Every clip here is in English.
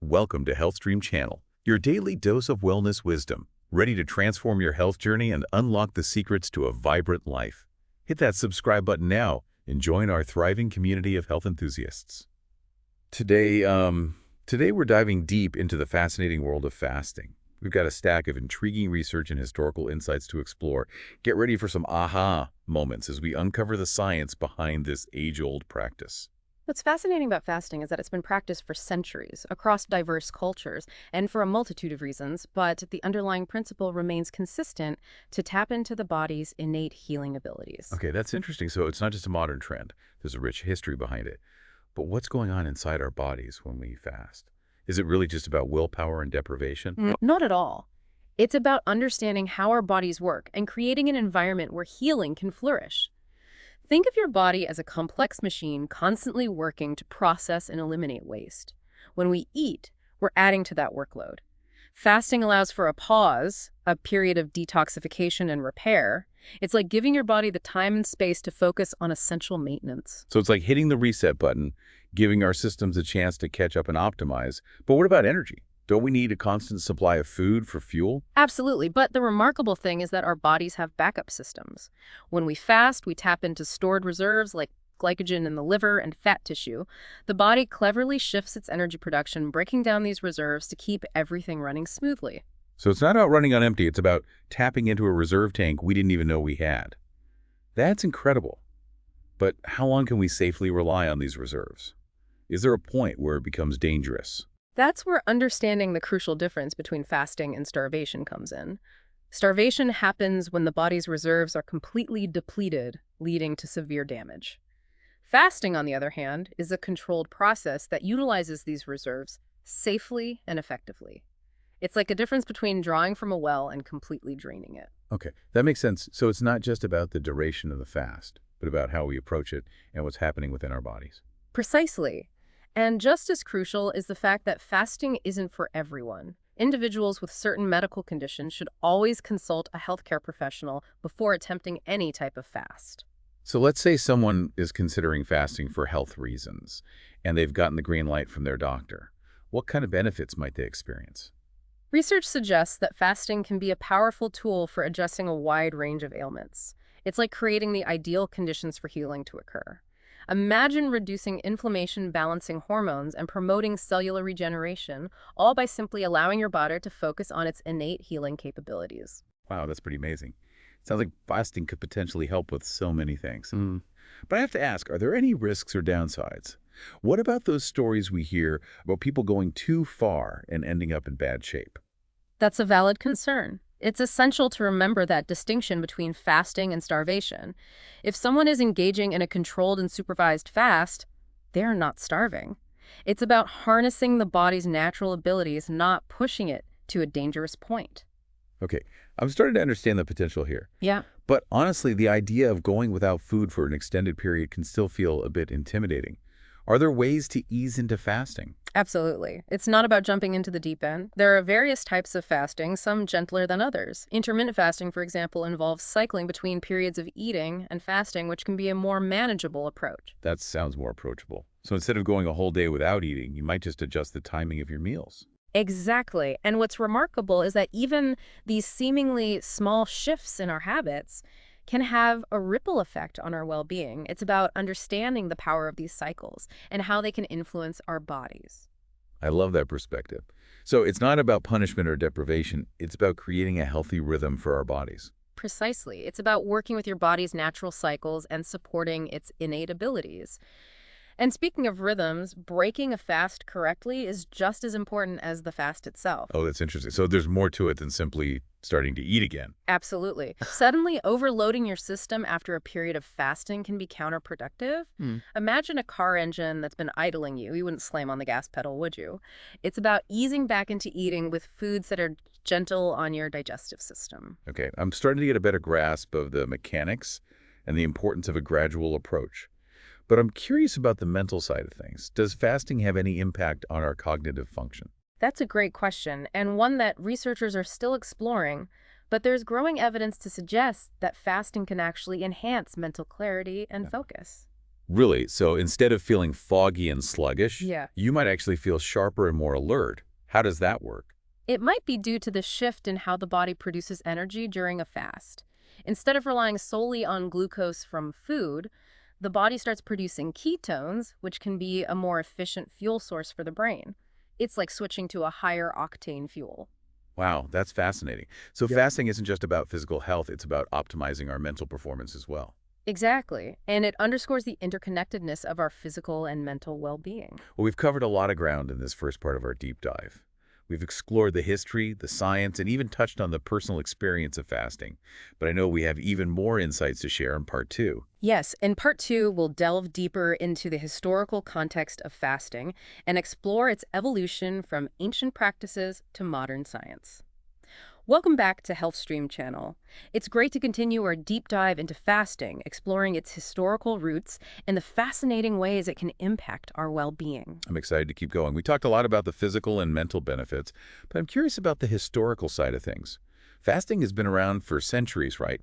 Welcome to HealthStream Channel, your daily dose of wellness wisdom, ready to transform your health journey and unlock the secrets to a vibrant life. Hit that subscribe button now and join our thriving community of health enthusiasts. Today we're diving deep into the fascinating world of fasting. We've got a stack of intriguing research and historical insights to explore. Get ready for some aha moments as we uncover the science behind this age-old practice. What's fascinating about fasting is that it's been practiced for centuries across diverse cultures and for a multitude of reasons, but the underlying principle remains consistent to tap into the body's innate healing abilities. Okay, that's interesting. So it's not just a modern trend. There's a rich history behind it. But what's going on inside our bodies when we fast? Is it really just about willpower and deprivation? Not at all. It's about understanding how our bodies work and creating an environment where healing can flourish. Think of your body as a complex machine constantly working to process and eliminate waste. When we eat, we're adding to that workload. Fasting allows for a pause, a period of detoxification and repair. It's like giving your body the time and space to focus on essential maintenance. So it's like hitting the reset button, giving our systems a chance to catch up and optimize. But what about energy? Don't we need a constant supply of food for fuel? Absolutely, but the remarkable thing is that our bodies have backup systems. When we fast, we tap into stored reserves like glycogen in the liver and fat tissue. The body cleverly shifts its energy production, breaking down these reserves to keep everything running smoothly. So it's not about running on empty, it's about tapping into a reserve tank we didn't even know we had. That's incredible. But how long can we safely rely on these reserves? Is there a point where it becomes dangerous? That's where understanding the crucial difference between fasting and starvation comes in. Starvation happens when the body's reserves are completely depleted, leading to severe damage. Fasting, on the other hand, is a controlled process that utilizes these reserves safely and effectively. It's like a difference between drawing from a well and completely draining it. Okay, that makes sense. So it's not just about the duration of the fast, but about how we approach it and what's happening within our bodies. Precisely. And just as crucial is the fact that fasting isn't for everyone. Individuals with certain medical conditions should always consult a healthcare professional before attempting any type of fast. So let's say someone is considering fasting for health reasons, and they've gotten the green light from their doctor. What kind of benefits might they experience? Research suggests that fasting can be a powerful tool for addressing a wide range of ailments. It's like creating the ideal conditions for healing to occur. Imagine reducing inflammation, balancing hormones, and promoting cellular regeneration, all by simply allowing your body to focus on its innate healing capabilities. Wow, that's pretty amazing. Sounds like fasting could potentially help with so many things. But I have to ask, are there any risks or downsides? What about those stories we hear about people going too far and ending up in bad shape? That's a valid concern. It's essential to remember that distinction between fasting and starvation. If someone is engaging in a controlled and supervised fast, they're not starving. It's about harnessing the body's natural abilities, not pushing it to a dangerous point. Okay, I'm starting to understand the potential here. Yeah. But honestly, the idea of going without food for an extended period can still feel a bit intimidating. Are there ways to ease into fasting? Absolutely. It's not about jumping into the deep end. There are various types of fasting, some gentler than others. Intermittent fasting, for example, involves cycling between periods of eating and fasting, which can be a more manageable approach. That sounds more approachable. So instead of going a whole day without eating, you might just adjust the timing of your meals. Exactly. And what's remarkable is that even these seemingly small shifts in our habits can have a ripple effect on our well-being. It's about understanding the power of these cycles and how they can influence our bodies. I love that perspective. So it's not about punishment or deprivation. It's about creating a healthy rhythm for our bodies. Precisely. It's about working with your body's natural cycles and supporting its innate abilities. And speaking of rhythms, breaking a fast correctly is just as important as the fast itself. Oh, that's interesting. So there's more to it than simply starting to eat again. Absolutely. Suddenly overloading your system after a period of fasting can be counterproductive. Imagine a car engine that's been idling you. You wouldn't slam on the gas pedal, would you? It's about easing back into eating with foods that are gentle on your digestive system. Okay, I'm starting to get a better grasp of the mechanics and the importance of a gradual approach. But I'm curious about the mental side of things. Does fasting have any impact on our cognitive function? That's a great question, and one that researchers are still exploring, but there's growing evidence to suggest that fasting can actually enhance mental clarity and focus. Really? So instead of feeling foggy and sluggish, Yeah. you might actually feel sharper and more alert. How does that work? It might be due to the shift in how the body produces energy during a fast. Instead of relying solely on glucose from food, the body starts producing ketones, which can be a more efficient fuel source for the brain. It's like switching to a higher octane fuel. Wow, that's fascinating. So Yep. fasting isn't just about physical health, it's about optimizing our mental performance as well. Exactly. And it underscores the interconnectedness of our physical and mental well-being. Well, we've covered a lot of ground in this first part of our deep dive. We've explored the history, the science, and even touched on the personal experience of fasting. But I know we have even more insights to share in part two. Yes, in part two, we'll delve deeper into the historical context of fasting and explore its evolution from ancient practices to modern science. Welcome back to HealthStream channel. It's great to continue our deep dive into fasting, exploring its historical roots and the fascinating ways it can impact our well-being. I'm excited to keep going. We talked a lot about the physical and mental benefits, but I'm curious about the historical side of things. Fasting has been around for centuries, right?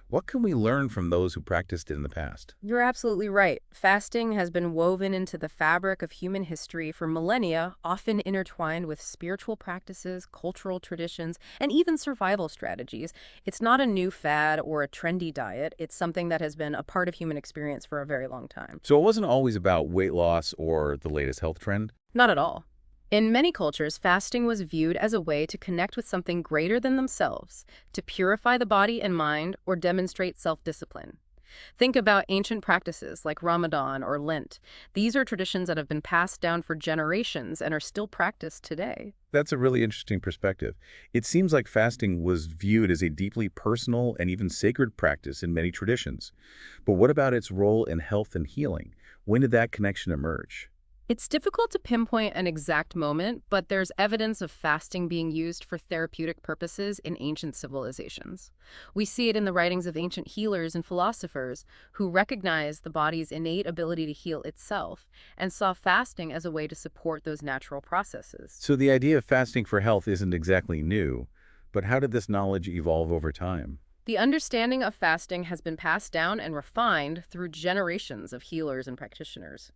What can we learn from those who practiced it in the past? You're absolutely right. Fasting has been woven into the fabric of human history for millennia, often intertwined with spiritual practices, cultural traditions, and even survival strategies. It's not a new fad or a trendy diet. It's something that has been a part of human experience for a very long time. So it wasn't always about weight loss or the latest health trend? Not at all. In many cultures, fasting was viewed as a way to connect with something greater than themselves, to purify the body and mind, or demonstrate self-discipline. Think about ancient practices like Ramadan or Lent. These are traditions that have been passed down for generations and are still practiced today. That's a really interesting perspective. It seems like fasting was viewed as a deeply personal and even sacred practice in many traditions. But what about its role in health and healing? When did that connection emerge? It's difficult to pinpoint an exact moment, but there's evidence of fasting being used for therapeutic purposes in ancient civilizations. We see it in the writings of ancient healers and philosophers who recognized the body's innate ability to heal itself and saw fasting as a way to support those natural processes. So the idea of fasting for health isn't exactly new, but how did this knowledge evolve over time? The understanding of fasting has been passed down and refined through generations of healers and practitioners.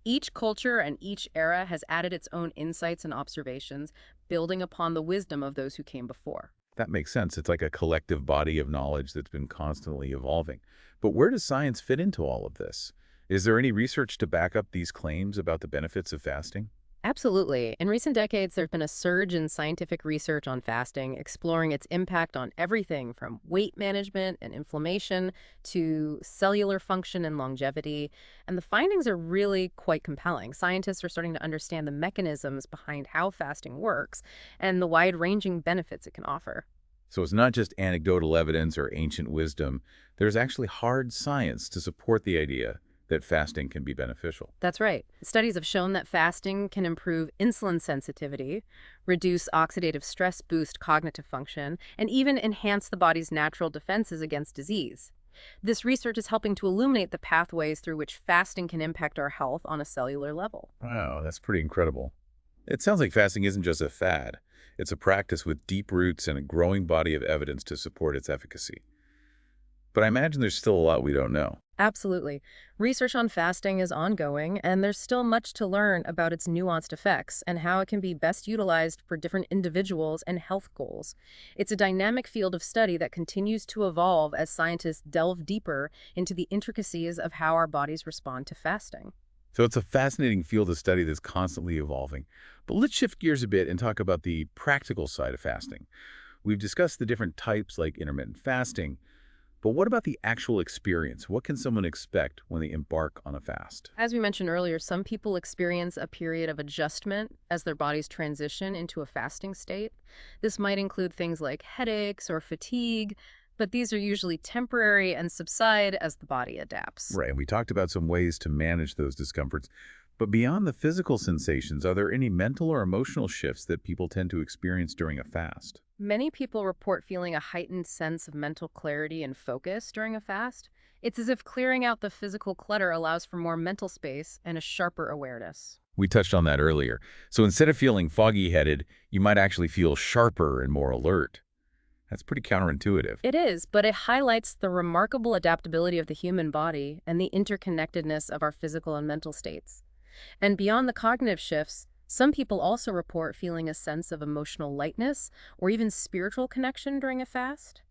Each culture and each era has added its own insights and observations, building upon the wisdom of those who came before. That makes sense. It's like a collective body of knowledge that's been constantly evolving. But where does science fit into all of this? Is there any research to back up these claims about the benefits of fasting? Absolutely. In recent decades, there's been a surge in scientific research on fasting, exploring its impact on everything from weight management and inflammation to cellular function and longevity. And the findings are really quite compelling. Scientists are starting to understand the mechanisms behind how fasting works and the wide-ranging benefits it can offer. So it's not just anecdotal evidence or ancient wisdom. There's actually hard science to support the idea that fasting can be beneficial. That's right. Studies have shown that fasting can improve insulin sensitivity, reduce oxidative stress, boost cognitive function, and even enhance the body's natural defenses against disease. This research is helping to illuminate the pathways through which fasting can impact our health on a cellular level. Wow, that's pretty incredible. It sounds like fasting isn't just a fad. It's a practice with deep roots and a growing body of evidence to support its efficacy. But I imagine there's still a lot we don't know. Absolutely. Research on fasting is ongoing, and there's still much to learn about its nuanced effects and how it can be best utilized for different individuals and health goals. It's a dynamic field of study that continues to evolve as scientists delve deeper into the intricacies of how our bodies respond to fasting. So it's a fascinating field of study that's constantly evolving. But let's shift gears a bit and talk about the practical side of fasting. We've discussed the different types like intermittent fasting, but what about the actual experience? What can someone expect when they embark on a fast? As we mentioned earlier, some people experience a period of adjustment as their bodies transition into a fasting state. This might include things like headaches or fatigue, but these are usually temporary and subside as the body adapts. Right, and we talked about some ways to manage those discomforts. But beyond the physical sensations, are there any mental or emotional shifts that people tend to experience during a fast? Many people report feeling a heightened sense of mental clarity and focus during a fast. It's as if clearing out the physical clutter allows for more mental space and a sharper awareness. We touched on that earlier. So instead of feeling foggy-headed, you might actually feel sharper and more alert. That's pretty counterintuitive. It is, but it highlights the remarkable adaptability of the human body and the interconnectedness of our physical and mental states. And beyond the cognitive shifts, some people also report feeling a sense of emotional lightness or even spiritual connection during a fast.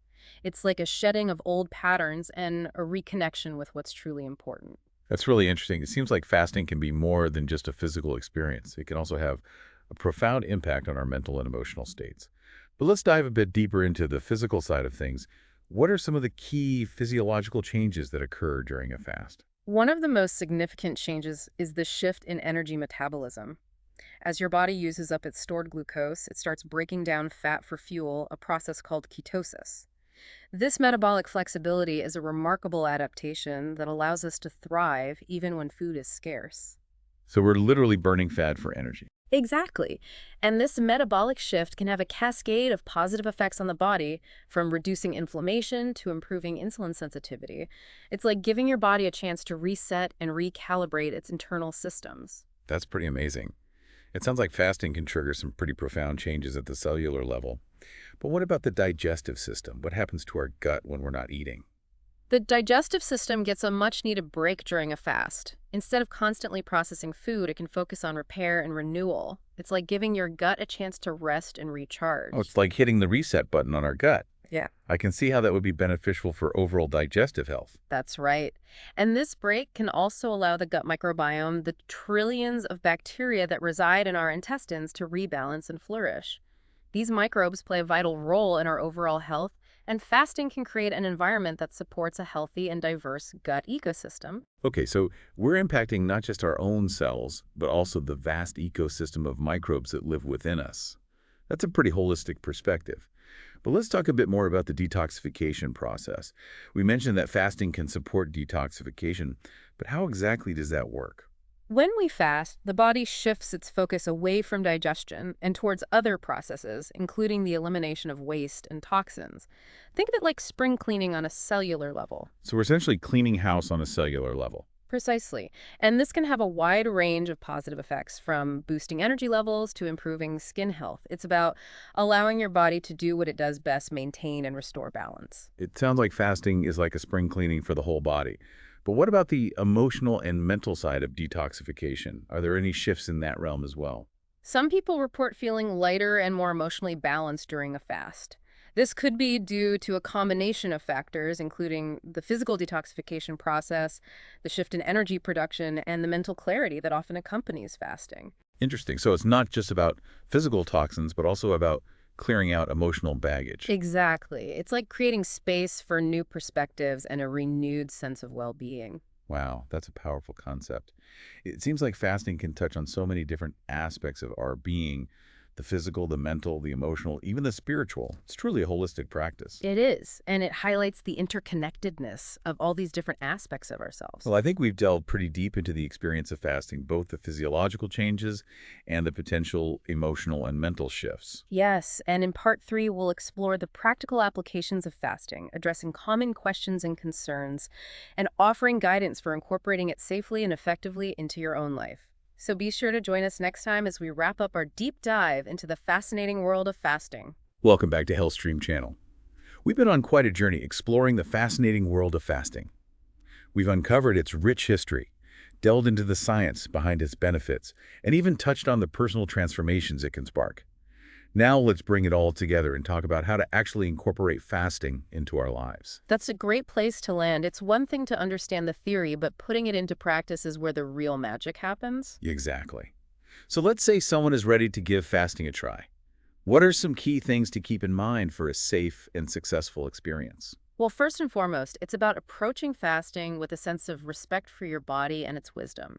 It's like a shedding of old patterns and a reconnection with what's truly important. That's really interesting. It seems like fasting can be more than just a physical experience. It can also have a profound impact on our mental and emotional states. But let's dive a bit deeper into the physical side of things. What are some of the key physiological changes that occur during a fast? One of the most significant changes is the shift in energy metabolism. As your body uses up its stored glucose, it starts breaking down fat for fuel, a process called ketosis. This metabolic flexibility is a remarkable adaptation that allows us to thrive even when food is scarce. So we're literally burning fat for energy. Exactly. And this metabolic shift can have a cascade of positive effects on the body, from reducing inflammation to improving insulin sensitivity. It's like giving your body a chance to reset and recalibrate its internal systems. That's pretty amazing. It sounds like fasting can trigger some pretty profound changes at the cellular level. But what about the digestive system? What happens to our gut when we're not eating? The digestive system gets a much-needed break during a fast. Instead of constantly processing food, it can focus on repair and renewal. It's like giving your gut a chance to rest and recharge. Oh, it's like hitting the reset button on our gut. Yeah, I can see how that would be beneficial for overall digestive health. that's right. And this break can also allow the gut microbiome, the trillions of bacteria that reside in our intestines, to rebalance and flourish. These microbes play a vital role in our overall health, and fasting can create an environment that supports a healthy and diverse gut ecosystem. Okay, so we're impacting not just our own cells, but also the vast ecosystem of microbes that live within us. That's a pretty holistic perspective. But let's talk a bit more about the detoxification process. We mentioned that fasting can support detoxification, but how exactly does that work? When we fast, the body shifts its focus away from digestion and towards other processes, including the elimination of waste and toxins. Think of it like spring cleaning on a cellular level. So we're essentially cleaning house on a cellular level. Precisely. And this can have a wide range of positive effects, from boosting energy levels to improving skin health. It's about allowing your body to do what it does best: maintain and restore balance. It sounds like fasting is like a spring cleaning for the whole body. But what about the emotional and mental side of detoxification? Are there any shifts in that realm as well? Some people report feeling lighter and more emotionally balanced during a fast. This could be due to a combination of factors, including the physical detoxification process, the shift in energy production, and the mental clarity that often accompanies fasting. Interesting. So it's not just about physical toxins, but also about clearing out emotional baggage. Exactly. It's like creating space for new perspectives and a renewed sense of well-being. Wow, that's a powerful concept. It seems like fasting can touch on so many different aspects of our being: the physical, the mental, the emotional, even the spiritual. It's truly a holistic practice. It is, and it highlights the interconnectedness of all these different aspects of ourselves. Well, I think we've delved pretty deep into the experience of fasting, both the physiological changes and the potential emotional and mental shifts. Yes, and in part 3, we'll explore the practical applications of fasting, addressing common questions and concerns, and offering guidance for incorporating it safely and effectively into your own life. So be sure to join us next time as we wrap up our deep dive into the fascinating world of fasting. Welcome back to HealthStream Channel. We've been on quite a journey exploring the fascinating world of fasting. We've uncovered its rich history, delved into the science behind its benefits, and even touched on the personal transformations it can spark. Now let's bring it all together and talk about how to actually incorporate fasting into our lives. That's a great place to land. It's one thing to understand the theory, but putting it into practice is where the real magic happens. Exactly. So let's say someone is ready to give fasting a try. What are some key things to keep in mind for a safe and successful experience? Well, first and foremost, it's about approaching fasting with a sense of respect for your body and its wisdom.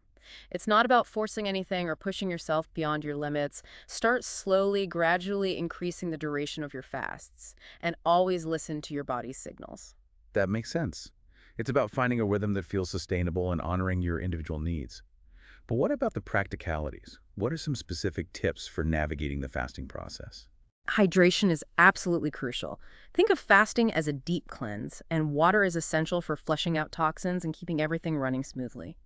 It's not about forcing anything or pushing yourself beyond your limits. Start slowly, gradually increasing the duration of your fasts, and always listen to your body's signals. That makes sense. It's about finding a rhythm that feels sustainable and honoring your individual needs. But what about the practicalities? What are some specific tips for navigating the fasting process? Hydration is absolutely crucial. Think of fasting as a deep cleanse, and water is essential for flushing out toxins and keeping everything running smoothly.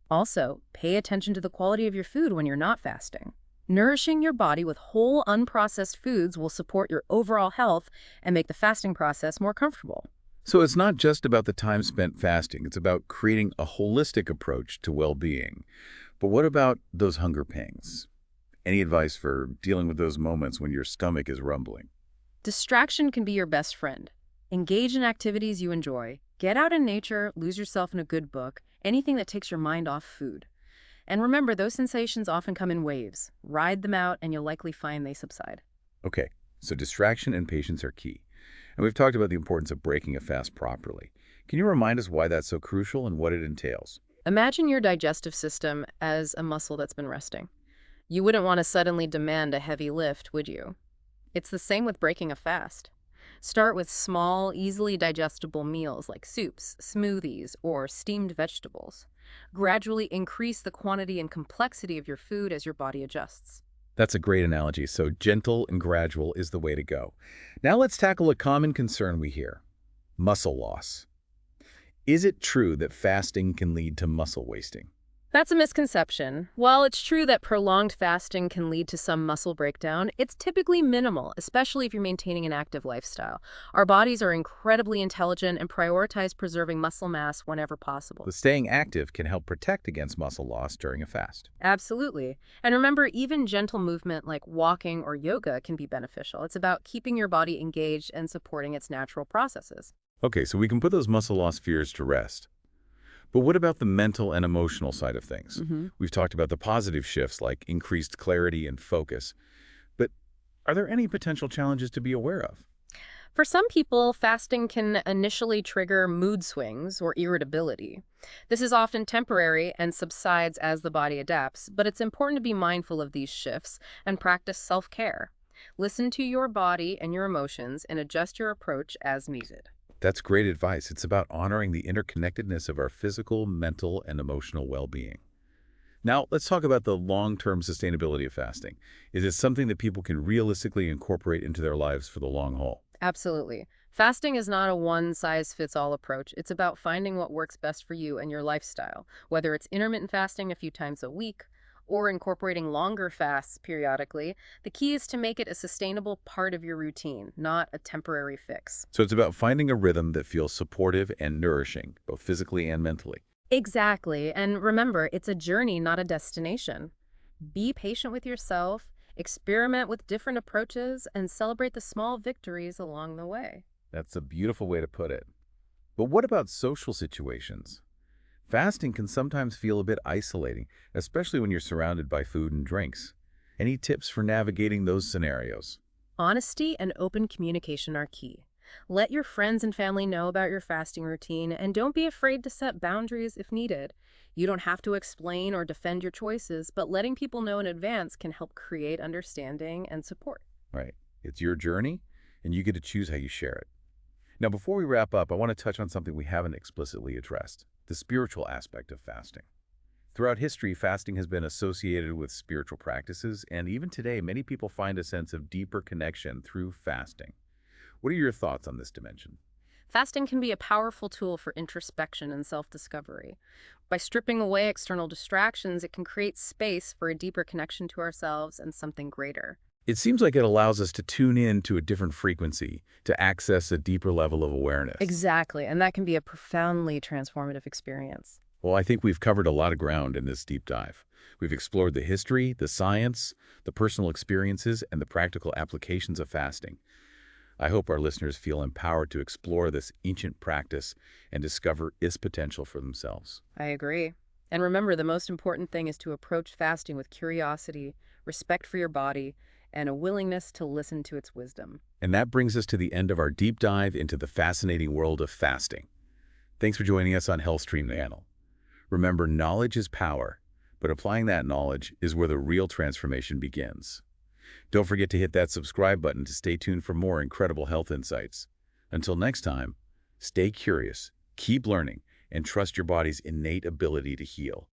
Also, pay attention to the quality of your food when you're not fasting. Nourishing your body with whole, unprocessed foods will support your overall health and make the fasting process more comfortable. So it's not just about the time spent fasting, it's about creating a holistic approach to well-being. But what about those hunger pangs? Any advice for dealing with those moments when your stomach is rumbling? Distraction can be your best friend. Engage in activities you enjoy. Get out in nature, lose yourself in a good book, anything that takes your mind off food. And remember, those sensations often come in waves. Ride them out, and you'll likely find they subside. Okay, so distraction and patience are key. And we've talked about the importance of breaking a fast properly. Can you remind us why that's so crucial and what it entails? Imagine your digestive system as a muscle that's been resting. You wouldn't want to suddenly demand a heavy lift, would you? It's the same with breaking a fast. Start with small, easily digestible meals like soups, smoothies, or steamed vegetables. Gradually increase the quantity and complexity of your food as your body adjusts. That's a great analogy. So gentle and gradual is the way to go. Now let's tackle a common concern we hear: muscle loss. Is it true that fasting can lead to muscle wasting? That's a misconception. While it's true that prolonged fasting can lead to some muscle breakdown, it's typically minimal, especially if you're maintaining an active lifestyle. Our bodies are incredibly intelligent and prioritize preserving muscle mass whenever possible. The staying active can help protect against muscle loss during a fast. Absolutely. And remember, even gentle movement like walking or yoga can be beneficial. It's about keeping your body engaged and supporting its natural processes. Okay, so we can put those muscle loss fears to rest. But what about the mental and emotional side of things? We've talked about the positive shifts like increased clarity and focus. But are there any potential challenges to be aware of? For some people, fasting can initially trigger mood swings or irritability. This is often temporary and subsides as the body adapts, but it's important to be mindful of these shifts and practice self-care. Listen to your body and your emotions and adjust your approach as needed. That's great advice. It's about honoring the interconnectedness of our physical, mental, and emotional well-being. Now, let's talk about the long-term sustainability of fasting. Is it something that people can realistically incorporate into their lives for the long haul? Absolutely. Fasting is not a one-size-fits-all approach. It's about finding what works best for you and your lifestyle, whether it's intermittent fasting a few times a week or incorporating longer fasts periodically. The key is to make it a sustainable part of your routine, not a temporary fix. So it's about finding a rhythm that feels supportive and nourishing, both physically and mentally. Exactly. And remember, it's a journey, not a destination. Be patient with yourself, experiment with different approaches, and celebrate the small victories along the way. That's a beautiful way to put it. But what about social situations? Fasting can sometimes feel a bit isolating, especially when you're surrounded by food and drinks. Any tips for navigating those scenarios? Honesty and open communication are key. Let your friends and family know about your fasting routine, and don't be afraid to set boundaries if needed. You don't have to explain or defend your choices, but letting people know in advance can help create understanding and support. Right. It's your journey, and you get to choose how you share it. Now, before we wrap up, I want to touch on something we haven't explicitly addressed: the spiritual aspect of fasting. Throughout history, fasting has been associated with spiritual practices, and even today, many people find a sense of deeper connection through fasting. What are your thoughts on this dimension? Fasting can be a powerful tool for introspection and self-discovery. By stripping away external distractions, it can create space for a deeper connection to ourselves and something greater. It seems like it allows us to tune in to a different frequency, to access a deeper level of awareness. Exactly, and that can be a profoundly transformative experience. Well, I think we've covered a lot of ground in this deep dive. We've explored the history, the science, the personal experiences, and the practical applications of fasting. I hope our listeners feel empowered to explore this ancient practice and discover its potential for themselves. I agree. And remember, the most important thing is to approach fasting with curiosity, respect for your body, and a willingness to listen to its wisdom. And that brings us to the end of our deep dive into the fascinating world of fasting. Thanks for joining us on HealthStream Channel. Remember, knowledge is power, but applying that knowledge is where the real transformation begins. Don't forget to hit that subscribe button to stay tuned for more incredible health insights. Until next time, stay curious, keep learning, and trust your body's innate ability to heal.